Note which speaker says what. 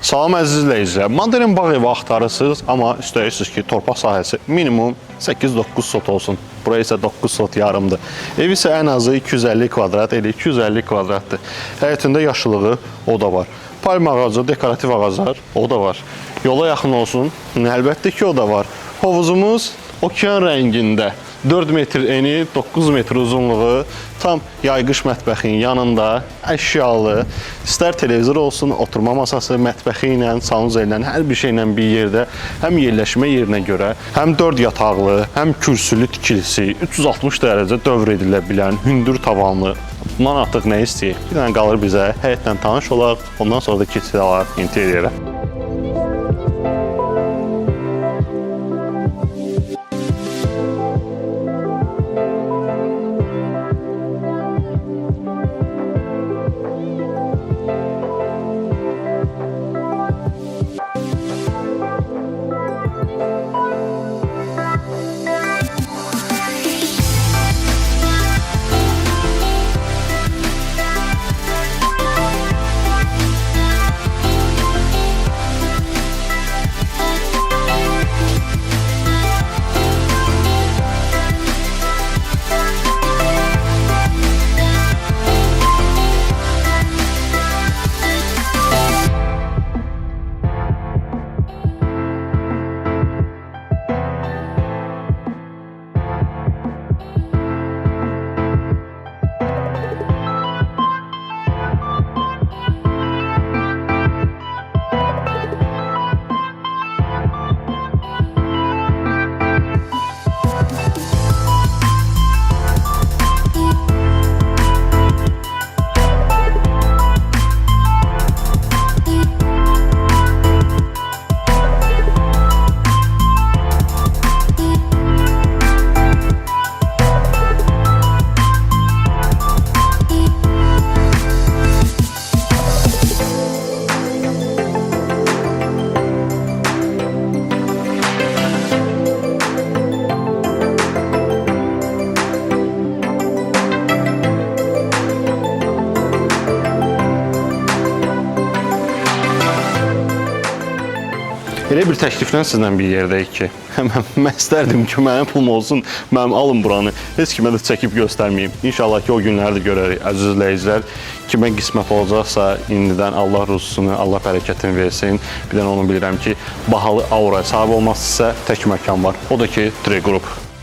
Speaker 1: Salam əziz izləyicilər. Modern bağ evi axtarırsınız, amma istəyirsiniz ki, torpaq sahəsi minimum 8-9 sot olsun. Buraya isə 9 sot yarımdır. Ev isə ən azı 250 kvadrat, elə 250 kvadratdır. Həyətində yaşıllığı o da var. Palma ağacı, dekorativ ağaclar o da var. Yola yaxın olsun, əlbəttə ki, o da var. Hovuzumuz okean rəngində. 4 metr eni, 9 metr uzunluğu, tam yayğış mətbəxin yanında, əşyalı, istər televizor olsun, oturma masası, mətbəxi ilə, sanuzel ilə, hər bir şeylə bir yerdə, həm yerləşmə yerinə görə, həm 4 yataqlı, həm kürsülü tikilisi, 360 dərəcə dövr edilə bilən, hündür tavanlı. Bundan artıq nə istəyir? Bir dənə qalır bizə, həyətlə tanış olaq, ondan sonra da keçirək interyerə. Elə bir təkliflə sizlə bir yerdəyik ki, mən istərdim ki, mənim pulum olsun, mənim alın buranı, heç kimə də çəkib göstərməyim. İnşallah ki, o günləri də görərik, əziz izləyicilər. Kimə qismət olacaqsa, indidən Allah ruzusunu, Allah bərəkətini versin. Bir dənə onu bilirəm ki, bahalı auraya sahib olması isə tək məkan var, o da ki, Tre Qrup.